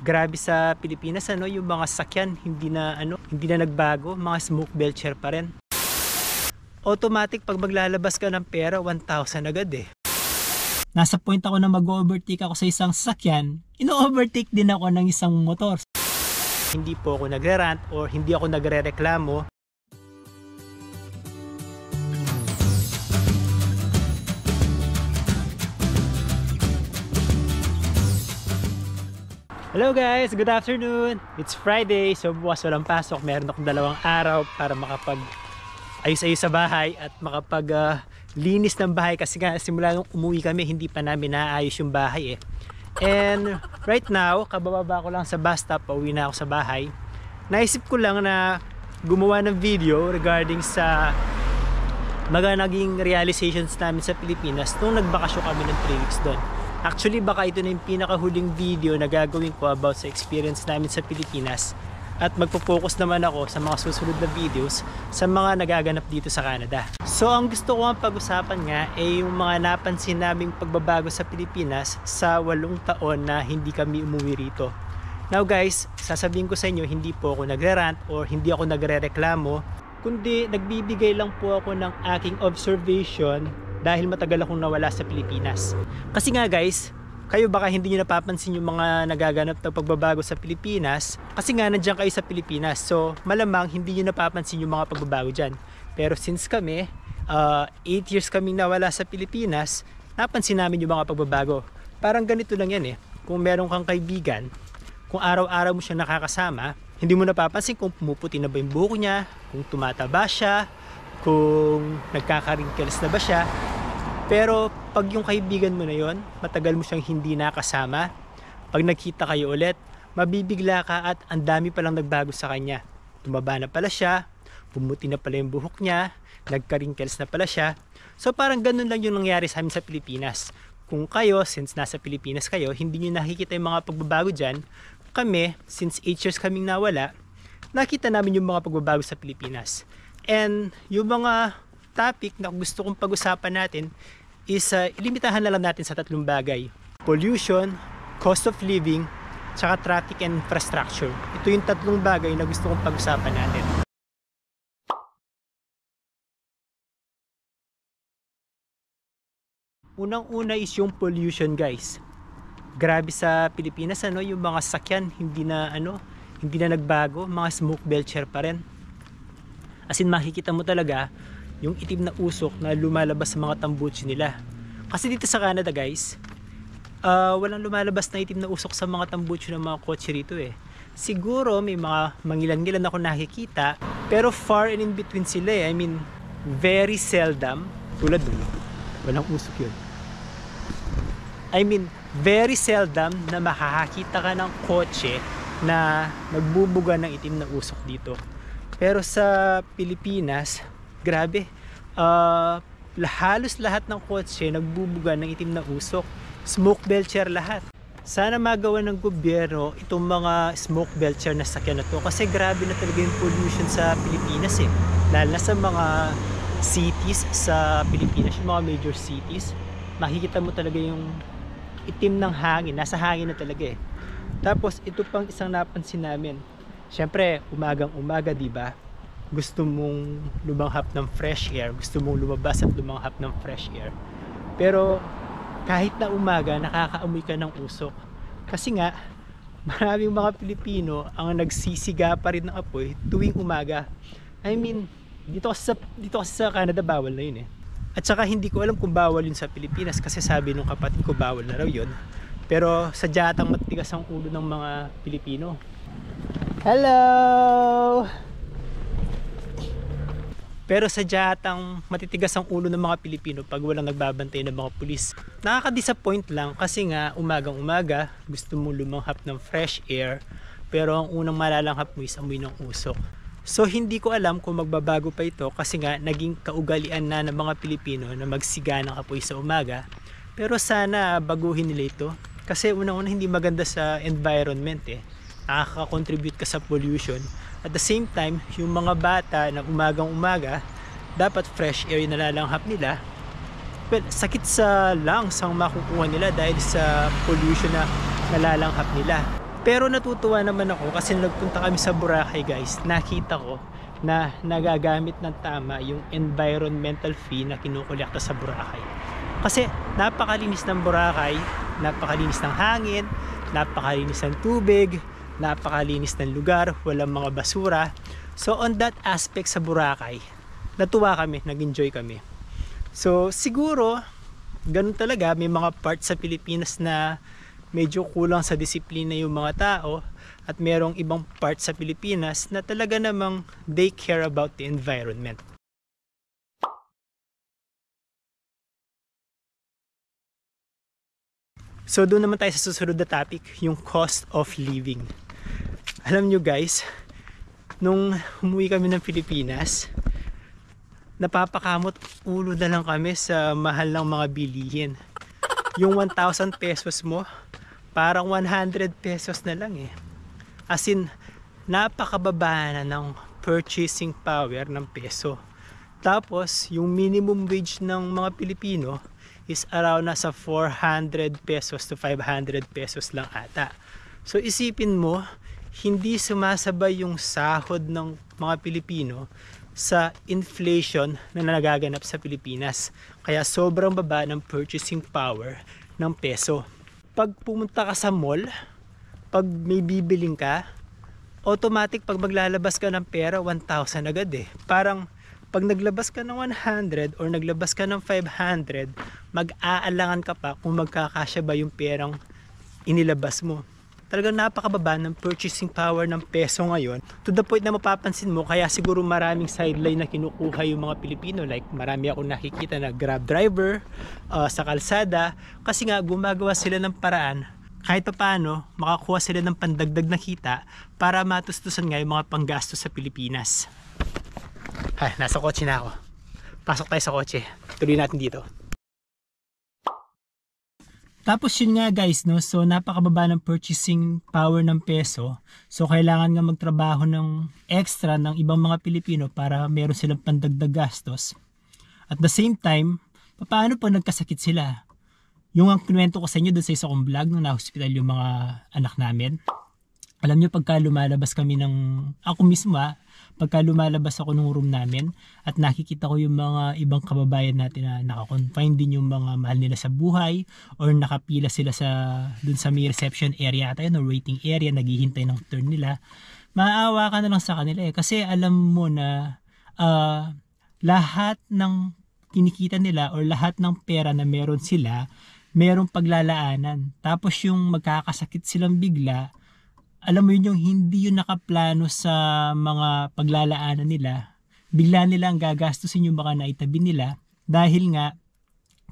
Grabe sa Pilipinas yung mga sakyan hindi na nagbago, mga smoke belcher pa rin. Automatic pag maglalabas ka ng pera, 1,000 agad eh. Nasa point ako na mag-overtake ako sa isang sasakyan, ino-overtake din ako ng isang motor. Hindi po ako nagre-rant or hindi ako nagre-reklamo. Hello guys! Good afternoon! It's Friday, so bukas walang pasok. Meron akong 2 araw para makapag-ayos-ayos sa bahay at makapag-linis ng bahay kasi nga simula nung umuwi kami, hindi pa namin naayos yung bahay eh. And right now, kabababa ko lang sa bus stop, pauwi na ako sa bahay. Naisip ko lang na gumawa ng video regarding sa mga naging realizations namin sa Pilipinas nung nagbakasyon kami ng 3 weeks doon. Actually, baka ito na yung pinakahuling video na gagawin ko about sa experience namin sa Pilipinas. At magpo-focus naman ako sa mga susunod na videos sa mga nagaganap dito sa Canada. So, ang gusto ko ang pag-usapan nga ay yung mga napansin naming pagbabago sa Pilipinas sa 8 taon na hindi kami umuwi rito. Now guys, sasabihin ko sa inyo, hindi po ako nagre-rant or hindi ako nagre-reklamo, kundi nagbibigay lang po ako ng aking observation dahil matagal akong nawala sa Pilipinas. Kasi nga guys, kayo baka hindi nyo napapansin yung mga nagaganap na pagbabago sa Pilipinas kasi nga nandiyan kayo sa Pilipinas. So malamang hindi nyo napapansin yung mga pagbabago dyan. Pero since kami, 8 years kaming nawala sa Pilipinas, napansin namin yung mga pagbabago. Parang ganito lang yan eh. Kung meron kang kaibigan, kung araw-araw mo siya nakakasama, hindi mo napapansin kung pumuputi na ba yung buhok niya, kung tumataba siya, kung nagkaka-wrinkles na ba siya. Pero pag yung kaibigan mo na yon, matagal mo siyang hindi nakasama, pag nagkita kayo ulit, mabibigla ka at ang dami palang nagbago sa kanya. Tumaba na pala siya, pumuti na pala yung buhok niya, nagka-wrinkles na pala siya. So parang ganun lang yung nangyari sa amin sa Pilipinas. Kung kayo, since nasa Pilipinas kayo, hindi nyo nakikita yung mga pagbabago dyan, kami, since 8 years kaming nawala, nakita namin yung mga pagbabago sa Pilipinas. And yung mga topic na gusto kong pag-usapan natin is ilimitahan na lang natin sa 3 bagay. Pollution, cost of living, tsaka traffic and infrastructure. Ito yung 3 bagay na gusto kong pag-usapan natin. Unang-una is yung pollution guys. Grabe sa Pilipinas yung mga sakyan hindi na nagbago, mga smoke belcher pa rin. As in makikita mo talaga yung itim na usok na lumalabas sa mga tambuchi nila. Kasi dito sa Canada guys, walang lumalabas na itim na usok sa mga tambuchi ng mga kotse rito eh. Siguro may mga mangilan-ngilan ako nakikita, pero far and in between sila eh. I mean, very seldom. Tulad dun, walang usok yun. I mean, very seldom na makakakita ka ng kotse na nagbubuga ng itim na usok dito. Pero sa Pilipinas, grabe, halos lahat ng kotse nagbubuga ng itim na usok. Smoke belcher lahat. Sana magawa ng gobyerno itong mga smoke belcher na sakyan na to. Kasi grabe na talaga yung pollution sa Pilipinas eh. Lalo na sa mga cities sa Pilipinas, yung mga major cities. Makikita mo talaga yung itim ng hangin. Nasa hangin na talaga eh. Tapos ito pang isang napansin namin. Siyempre, umagang-umaga, diba? Gusto mong lumanghap ng fresh air, gusto mong lumabas at lumanghap ng fresh air. Pero kahit na umaga, nakakaamoy ka ng usok. Kasi nga, maraming mga Pilipino ang nagsisiga pa rin ng apoy tuwing umaga. I mean, dito kasi sa Canada bawal na yun eh. At saka hindi ko alam kung bawal yun sa Pilipinas kasi sabi nung kapatid ko bawal na raw yun. Pero sadya atang matigas ang ulo ng mga Pilipino. Hello! Pero sadya atang matitigas ang ulo ng mga Pilipino pag walang nagbabantay ng mga pulis. Nakaka-disappoint lang kasi nga umagang-umaga gusto mong lumanghap ng fresh air pero ang unang malalanghap mo is amoy ng usok. So hindi ko alam kung magbabago pa ito kasi nga naging kaugalian na ng mga Pilipino na magsiga ng apoy sa umaga. Pero sana baguhin nila ito kasi unang-una hindi maganda sa environment eh. Nakaka-contribute ka sa pollution. At the same time, yung mga bata na umagang-umaga, dapat fresh air yung nalalanghap nila. Well, sakit sa lungs ang makukuha nila dahil sa pollution na nalalanghap nila. Pero natutuwa naman ako kasi nagpunta kami sa Boracay guys, nakita ko na nagagamit ng tama yung environmental fee na kinukolekta sa Boracay. Kasi napakalinis ng Boracay, napakalinis ng hangin, napakalinis ng tubig, napakalinis ng lugar, walang mga basura. So on that aspect sa Boracay, natuwa kami, nag-enjoy kami. So siguro, ganun talaga, may mga parts sa Pilipinas na medyo kulang sa disiplina yung mga tao at merong ibang parts sa Pilipinas na talaga namang they care about the environment. So doon naman tayo sa susunod na topic, yung cost of living. Alam nyo guys, nung umuwi kami ng Pilipinas, napapakamot ulo na lang kami sa mahal ng mga bilihin. Yung 1,000 pesos mo, parang 100 pesos na lang eh. As in, napakababa na ng purchasing power ng peso. Tapos, yung minimum wage ng mga Pilipino is around nasa 400 pesos to 500 pesos lang ata. So isipin mo, hindi sumasabay yung sahod ng mga Pilipino sa inflation na nagaganap sa Pilipinas. Kaya sobrang baba ng purchasing power ng peso. Pag pumunta ka sa mall, pag may bibiling ka, automatic pag maglalabas ka ng pera, 1,000 agad eh. Parang pag naglabas ka ng 100 or naglabas ka ng 500, mag-aalangan ka pa kung magkakasya ba yung perang inilabas mo. Talagang napakababa ng purchasing power ng peso ngayon. To the point na mapapansin mo, kaya siguro maraming sideline na kinukuha yung mga Pilipino. Like marami akong nakikita na Grab driver sa kalsada. Kasi nga gumagawa sila ng paraan kahit pa paano makakuha sila ng pandagdag na kita para matustusan nga yung mga panggastos sa Pilipinas. Ay, nasa kotse na ako. Pasok tayo sa kotse. Tuloy natin dito. Tapos yun nga guys, no? So napakababa ng purchasing power ng peso. So kailangan nga magtrabaho ng extra ng ibang mga Pilipino para meron silang pandagdag gastos. At the same time, paano pag nagkasakit sila? Yung ang kinuwento ko sa inyo doon sa isa kong vlog nung na-hospital yung mga anak namin. Alam nyo, pagka lumalabas kami ako mismo pagka lumalabas ako ng room namin at nakikita ko yung mga ibang kababayan natin na nakakonfine din yung mga mahal nila sa buhay or nakapila sila dun sa may reception area tayo, no, waiting area, naghihintay ng turn nila, maawa ka na lang sa kanila eh. Kasi alam mo na lahat ng kinikita nila or lahat ng pera na meron sila, merong paglalaanan. Tapos yung magkakasakit silang bigla, alam mo yun, yung hindi yun nakaplano sa mga paglalaanan nila, bigla nilang gagastusin yung baka naitabi nila dahil nga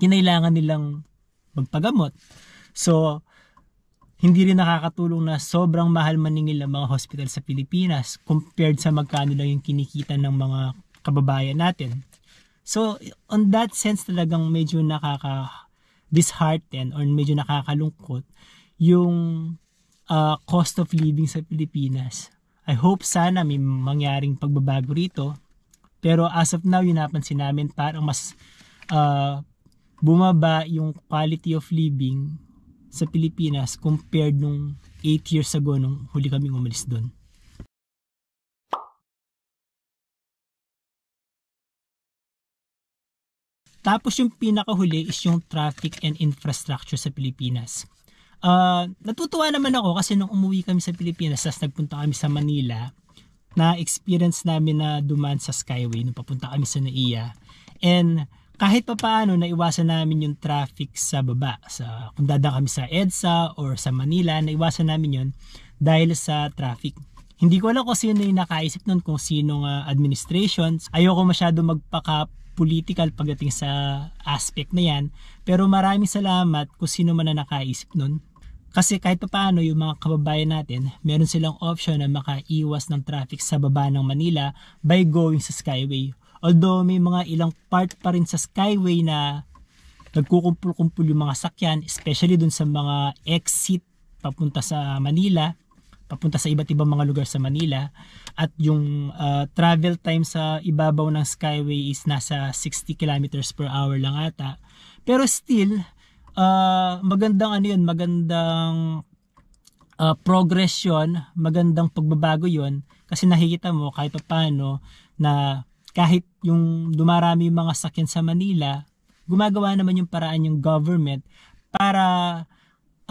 kinailangan nilang magpagamot. So hindi rin nakakatulong na sobrang mahal maningil ng mga hospital sa Pilipinas compared sa magkano lang yung kinikita ng mga kababayan natin. So on that sense talagang medyo nakaka-dishearten or medyo nakakalungkot yung cost of living sa Pilipinas. I hope sana may mangyaring pagbabago rito. Pero as of now, yun napansin namin parang mas bumaba yung quality of living sa Pilipinas compared nung 8 years ago nung huli kaming umalis doon. Tapos yung pinakahuli is yung traffic and infrastructure sa Pilipinas. Natutuwa naman ako kasi nung umuwi kami sa Pilipinas, tas nagpunta kami sa Manila, na-experience namin na dumaan sa Skyway nung papunta kami sa NAIA. And kahit pa paano, naiwasan namin yung traffic sa baba. Kung dadaan kami sa EDSA or sa Manila, naiwasan namin yun dahil sa traffic. Hindi ko alam kung sino yung nakaisip nun, kung sinong administrations. Ayoko masyado magpaka-political pagdating sa aspect na yan. Pero maraming salamat kung sino man na nakaisip nun. Kasi kahit pa paano yung mga kababayan natin, meron silang option na makaiwas ng traffic sa baba ng Manila by going sa Skyway. Although may mga ilang part pa rin sa Skyway na nagkukumpul-kumpul yung mga sakyan, especially dun sa mga exit papunta sa Manila, papunta sa iba't ibang mga lugar sa Manila, at yung travel time sa ibabaw ng Skyway is nasa 60 kilometers per hour lang ata. Pero still, magandang magandang progression, magandang pagbabago yon kasi nakikita mo kahit paano na kahit yung dumarami yung mga sakyan sa Manila, gumagawa naman yung paraan yung government para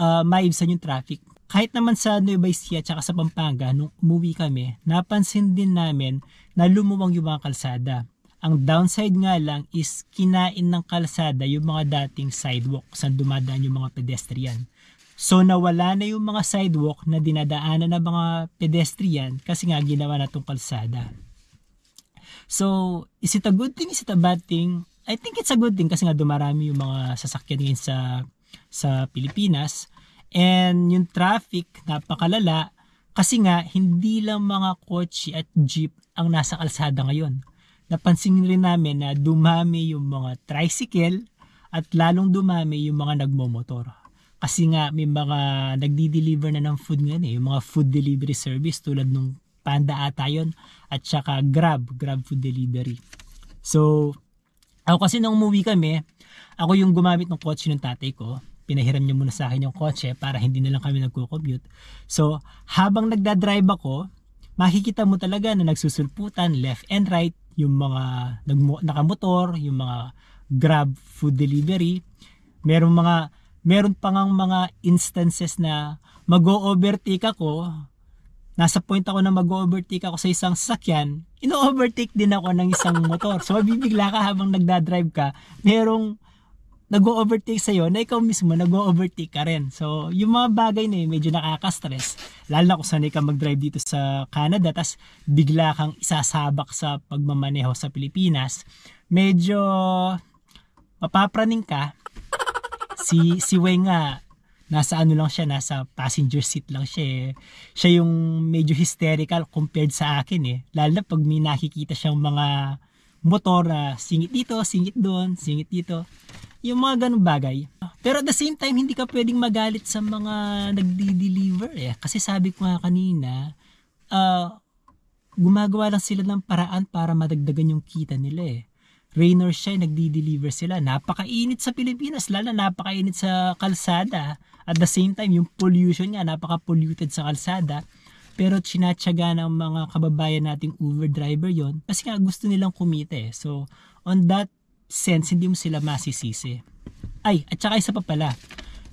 maibsan yung traffic. Kahit naman sa Nueva Ecija at sa Pampanga, nung umuwi kami, napansin din namin na lumuwang yung mga kalsada. Ang downside nga lang is kinain ng kalsada yung mga dating sidewalk saan dumadaan yung mga pedestrian. So nawala na yung mga sidewalk na dinadaanan ng mga pedestrian kasi nga ginawa na itong kalsada. So is it a good thing? Is it a bad thing? I think it's a good thing kasi nga dumarami yung mga sasakyan ngayon sa Pilipinas. And yung traffic napakalala kasi nga hindi lang mga kotse at jeep ang nasa kalsada ngayon. Napansin rin namin na dumami yung mga tricycle at lalong dumami yung mga nagmomotor. Kasi nga may mga nagdi-deliver na ng food ngayon yung mga food delivery service tulad nung Panda ata yun at saka Grab food delivery. So ako kasi nung umuwi kami, ako yung gumamit ng kotse ng tatay ko. Pinahiram niya muna sa akin yung kotse para hindi na lang kami nagko-commute. So habang nagdadrive ako, makikita mo talaga na nagsusulputan left and right yung mga nakamotor, yung mga Grab food delivery. Meron pa ngang mga instances na mag-o-overtake ako. Nasa point ako na mag-o-overtake ako sa isang sasakyan, ino-overtake din ako ng isang motor. So mabibigla ka habang nagdadrive ka, merong nag-o-overtake sa'yo na ikaw mismo nag-o-overtake ka rin. So yung mga bagay na yun medyo nakaka-stress. Lalo na kung sanay ka mag-drive dito sa Canada tas bigla kang isasabak sa pagmamaneho sa Pilipinas. Medyo mapapraning ka. Si Wei nga, nasa ano lang siya, nasa passenger seat lang siya eh. Siya yung medyo hysterical compared sa akin eh. Lalo na pag may nakikita siyang mga motor na singit dito, singit doon, singit dito. Yung mga ganung bagay. Pero at the same time, hindi ka pwedeng magalit sa mga nagdi-deliver eh. Kasi sabi ko nga kanina, gumagawa lang sila ng paraan para madagdagan yung kita nila eh. Rain or shine, nagdi-deliver sila. Napakainit sa Pilipinas, lalo napakainit sa kalsada. At the same time, yung pollution nga, napaka-polluted sa kalsada. Pero sinatsaga ng mga kababayan nating Uber driver yon kasi nga gusto nilang kumita eh. So, on that sense, hindi mo sila masisisi. Ay, at saka isa pa pala.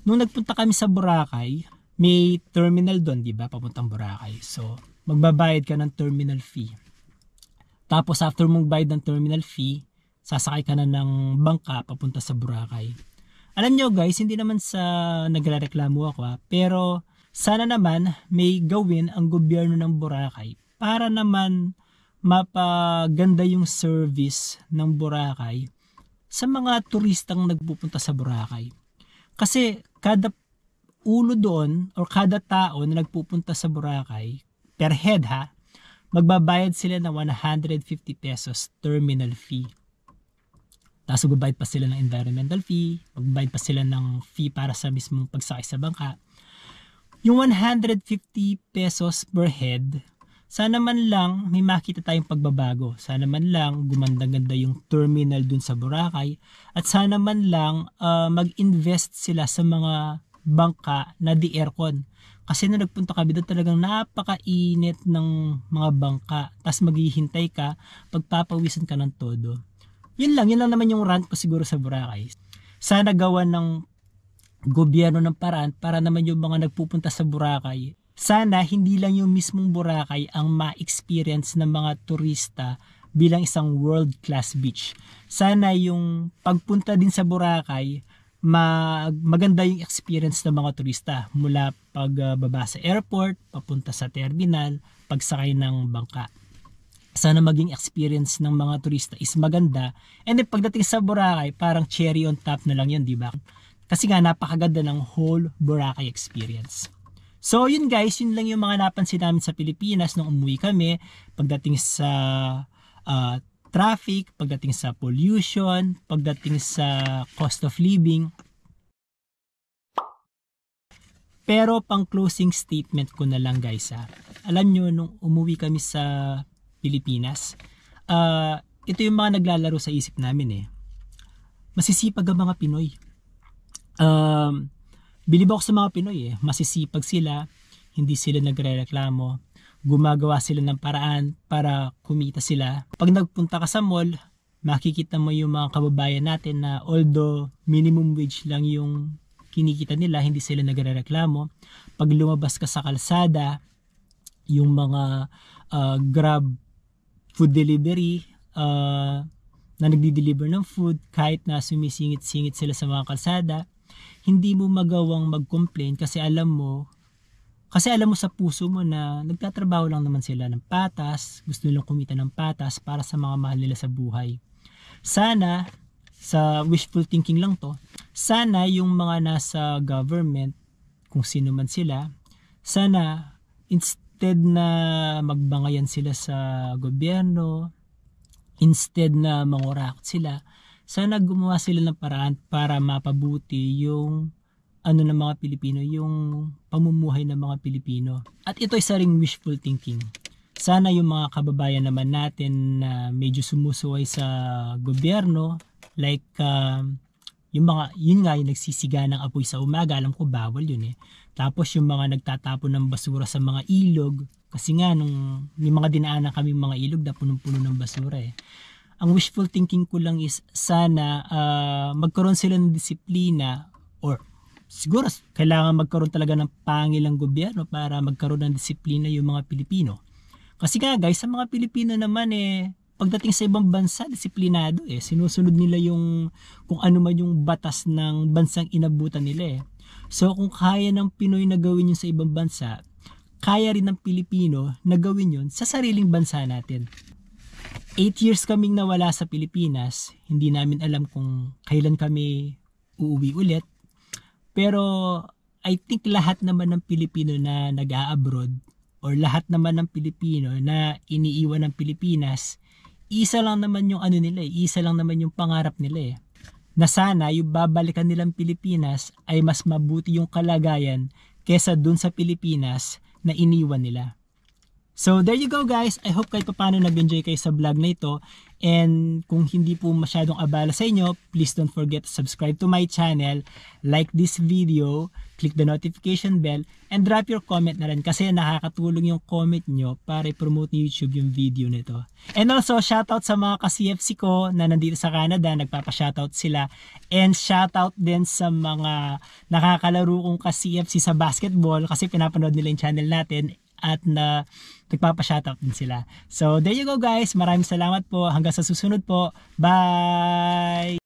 Nung nagpunta kami sa Boracay, may terminal doon, di ba? Papuntang Boracay. So, magbabayad ka ng terminal fee. Tapos, after mong bayad ng terminal fee, sasakay ka na ng bangka papunta sa Boracay. Alam nyo guys, hindi naman sa nagrereklamo ako pero sana naman may gawin ang gobyerno ng Boracay para naman mapaganda yung service ng Boracay sa mga turistang nagpupunta sa Boracay. Kasi kada ulo doon or kada tao na nagpupunta sa Boracay, per head magbabayad sila ng 150 pesos terminal fee. Tapos magbabayad pa sila ng environmental fee, magbabayad pa sila ng fee para sa mismong pagsakay sa bangka. Yung 150 pesos per head, sana man lang may makita tayong pagbabago. Sana man lang gumanda-ganda yung terminal dun sa Boracay. At sana man lang mag-invest sila sa mga bangka na di-aircon. Kasi nung nagpunta kami doon talagang napakainit ng mga bangka. Tapos maghihintay ka, pagpapawisan ka ng todo. Yun lang naman yung rant ko siguro sa Boracay. Sana gawa ng gobyerno ng paraan para naman yung mga nagpupunta sa Boracay. Sana hindi lang yung mismong Boracay ang ma-experience ng mga turista bilang isang world-class beach. Sana yung pagpunta din sa Boracay, maganda yung experience ng mga turista mula pagbaba sa airport, papunta sa terminal, pagsakay ng bangka. Sana maging experience ng mga turista is maganda. And then pagdating sa Boracay, parang cherry on top na lang yun, di ba? Kasi nga napakaganda ng whole Boracay experience. So yun guys, yun lang yung mga napansin namin sa Pilipinas nung umuwi kami. Pagdating sa traffic, pagdating sa pollution, pagdating sa cost of living. Pero pang closing statement ko na lang guys alam nyo, nung umuwi kami sa Pilipinas, ito yung mga naglalaro sa isip namin masisipag ang mga Pinoy. Bilib ako sa mga Pinoy masisipag sila, hindi sila nagrereklamo. Gumagawa sila ng paraan para kumita sila. Pag nagpunta ka sa mall, makikita mo yung mga kababayan natin na although minimum wage lang yung kinikita nila, hindi sila nagrereklamo. Pag lumabas ka sa kalsada, yung mga Grab food delivery na nagdi-deliver ng food, kahit na sumisingit-singit sila sa mga kalsada, hindi mo magawang mag-complain kasi alam mo sa puso mo na nagtatrabaho lang naman sila ng patas, gusto nilang kumita ng patas para sa mga mahal nila sa buhay. Sana, sa wishful thinking lang to, sana yung mga nasa government, kung sino man sila, sana instead na magbangayan sila sa gobyerno, instead na mangurakot sila, sana gumawa sila ng paraan para mapabuti yung ng mga Pilipino, yung pamumuhay ng mga Pilipino. At ito isa ring wishful thinking. Sana yung mga kababayan naman natin na medyo sumusuway sa gobyerno, like yung nagsisiga ng apoy sa umaga, alam ko bawal yun eh. Tapos yung mga nagtatapon ng basura sa mga ilog, kasi nga nung may mga dinaanan kami mga ilog na punong-puno ng basura eh. Ang wishful thinking ko lang is sana magkaroon sila ng disiplina, or siguro kailangan magkaroon talaga ng pangilang gobyerno para magkaroon ng disiplina yung mga Pilipino. Kasi nga guys, sa mga Pilipino naman pagdating sa ibang bansa, disiplinado sinusunod nila yung kung ano man yung batas ng bansang inabutan nila So kung kaya ng Pinoy na gawin yun sa ibang bansa, kaya rin ng Pilipino na gawin yun sa sariling bansa natin. 8 years kaming nawala sa Pilipinas, hindi namin alam kung kailan kami uuwi ulit. Pero I think lahat naman ng Pilipino na nag-a-abroad or lahat naman ng Pilipino na iniiwan ng Pilipinas, isa lang naman yung isa lang naman yung pangarap nila Na sana yung babalikan nilang Pilipinas ay mas mabuti yung kalagayan kesa dun sa Pilipinas na iniwan nila. So there you go guys, I hope kahit paano nag-enjoy kayo sa vlog na ito, and kung hindi po masyadong abala sa inyo, please don't forget to subscribe to my channel, like this video, click the notification bell, and drop your comment na rin kasi nakakatulong yung comment nyo para i-promote ni YouTube yung video nito. And also shoutout sa mga ka-CFC ko na nandito sa Canada, nagpapa-shoutout sila, and shoutout din sa mga nakakalaro kong ka-CFC sa basketball kasi pinapanood nila yung channel natin at na nagpapa-shoutout din sila. So there you go guys, maraming salamat po, hanggang sa susunod po, bye!